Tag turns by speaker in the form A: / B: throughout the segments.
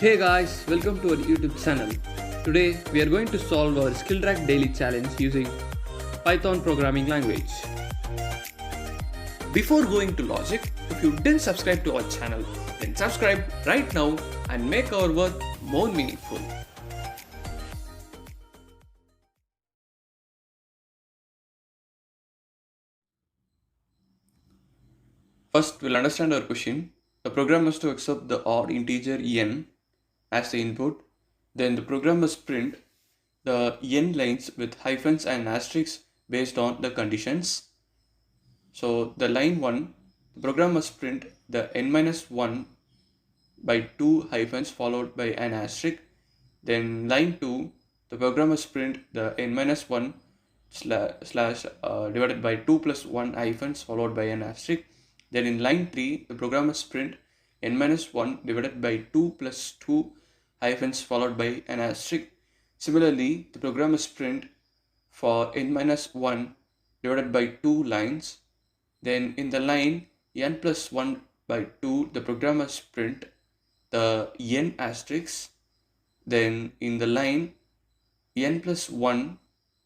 A: Hey guys, welcome to our YouTube channel. Today we are going to solve our Skillrack daily challenge using Python programming language. Before going to logic, if you didn't subscribe to our channel, then subscribe right now and make our work more meaningful. First, we'll understand our question. The program must to accept the odd integer n as the input. Then the program must print the n lines with hyphens and asterisks based on the conditions. So the line 1, the program must print the n-1 by 2 hyphens followed by an asterisk. Then line 2, the program must print the n-1 slash divided by 2 plus 1 hyphens followed by an asterisk. Then in line 3, the program must print n-1 divided by 2 plus 2 hyphens followed by an asterisk. Similarly, the program must print for n-1 divided by 2 lines. Then in the line n plus 1 by 2, the program must print the n asterisks. Then in the line n plus 1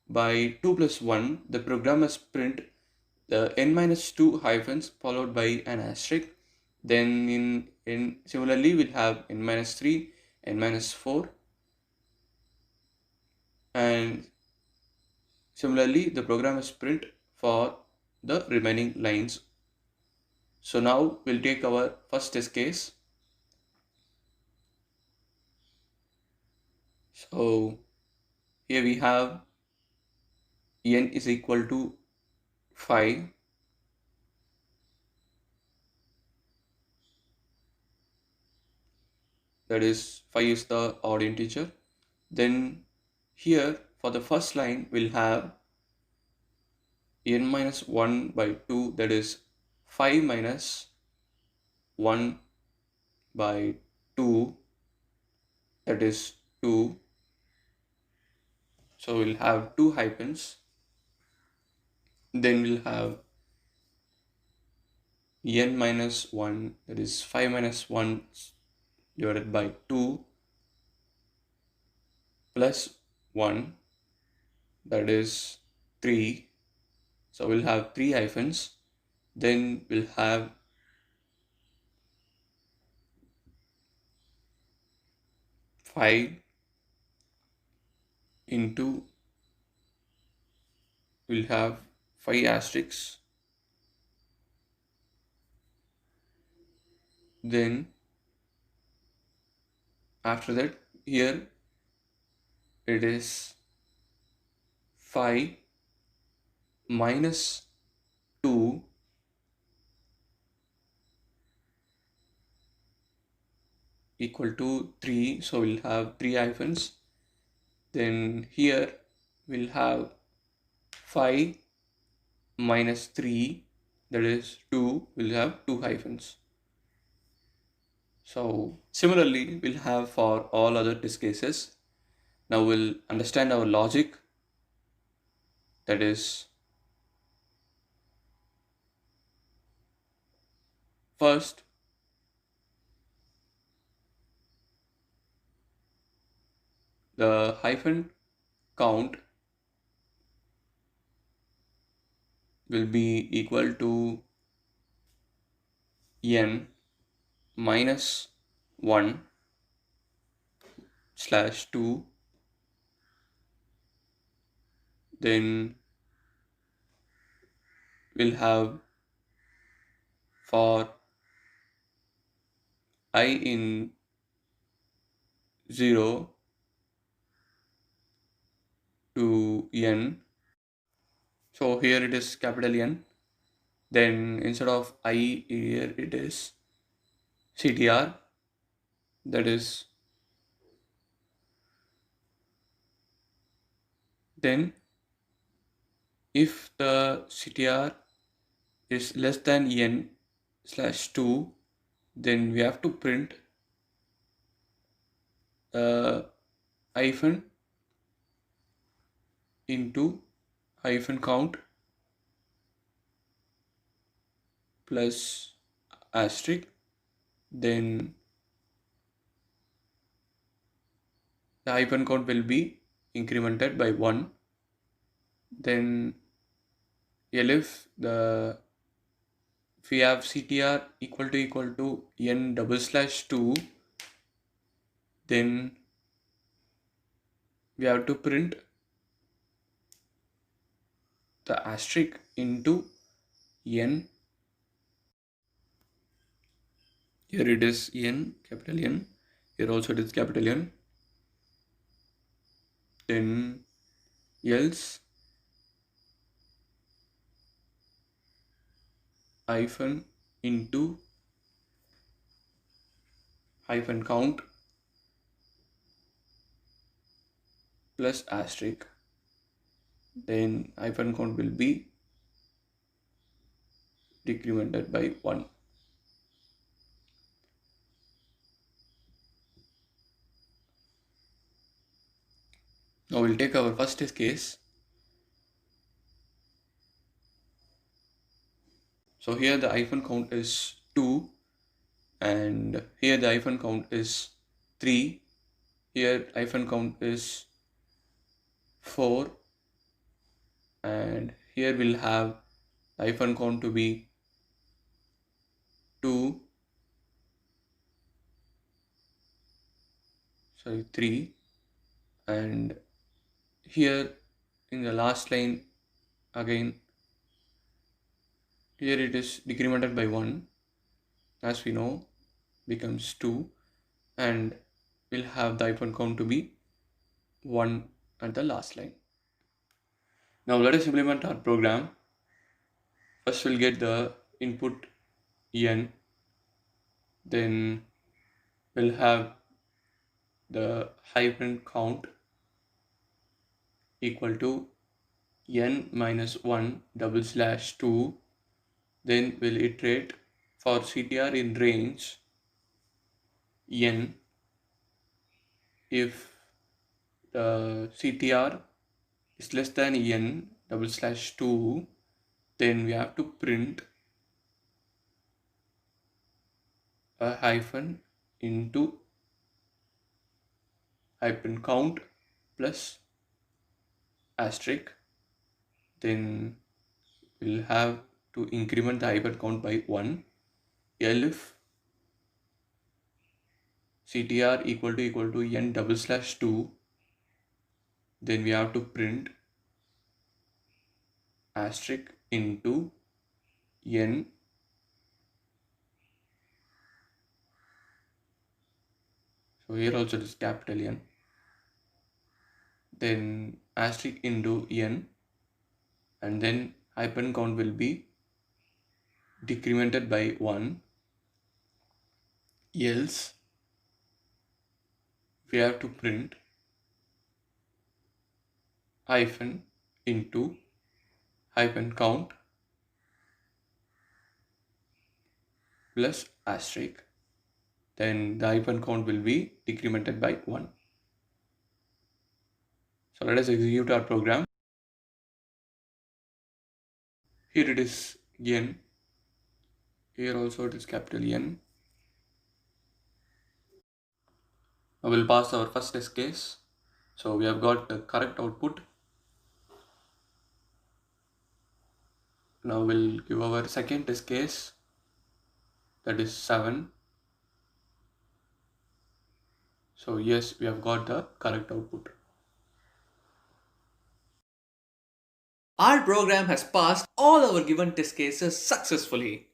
A: by 2 plus 1, the program must print the n minus 2 hyphens followed by an asterisk. Then in similarly we'll have n minus 3, n minus 4, and similarly the program must print for the remaining lines. So now we'll take our first test case. So here we have n is equal to 5. That is 5 is the odd integer. Then here for the first line we'll have n minus 1 by 2, that is 5 minus 1 by 2, that is 2. So we'll have 2 hyphens. Then we'll have n minus 1, that is 5 minus 1 divided by 2 plus 1, that is 3. So we'll have 3 hyphens. Then we'll have 5 into, we'll have 5 asterisks. Then after that, here it is 5 minus 2 equal to 3. So we'll have 3 hyphens. Then here we'll have 5 minus 3, that is 2. We'll have 2 hyphens. So similarly we'll have for all other test cases. Now we'll understand our logic. That is, first the hyphen count will be equal to n minus 1 slash 2. Then we'll have for I in 0 to n. So here it is capital N. Then instead of I here it is CTR, that is, then if the CTR is less than n slash 2, then we have to print hyphen into hyphen count plus asterisk. Then the hyphen count will be incremented by 1. Then if we have CTR equal to n double slash 2, then we have to print the asterisk into n. Here it is n, capital N. Here also it is capital N. Then else hyphen into hyphen count plus asterisk. Then hyphen count will be decremented by 1. Now we'll take our first case. So here the hyphen count is 2 and here the hyphen count is 3. Here hyphen count is 4 and here we'll have hyphen count to be 3, and here in the last line again, here it is decremented by 1, as we know, becomes 2, and we'll have the hyphen count to be 1 at the last line. Now let us implement our program. First we'll get the input n, then we'll have the hyphen count equal to n minus 1 double slash 2. Then we'll iterate for CTR in range n. If the CTR is less than n double slash 2, then we have to print a hyphen into hyphen count plus asterisk. Then we'll have to increment the hyphen count by 1. If CTR equal to n double slash 2, then we have to print asterisk into n. So here also it is capital N. Then asterisk into n, and then hyphen count will be decremented by 1. Else we have to print hyphen into hyphen count plus asterisk. Then the hyphen count will be decremented by 1. So let us execute our program. Here it is n. Here also it is capital N. Now we'll pass our first test case. So we have got the correct output. Now we'll give our second test case, that is 7. So yes, we have got the correct output.
B: Our program has passed all our given test cases successfully.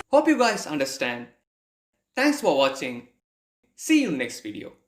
B: Hope you guys understand. Thanks for watching. See you next video.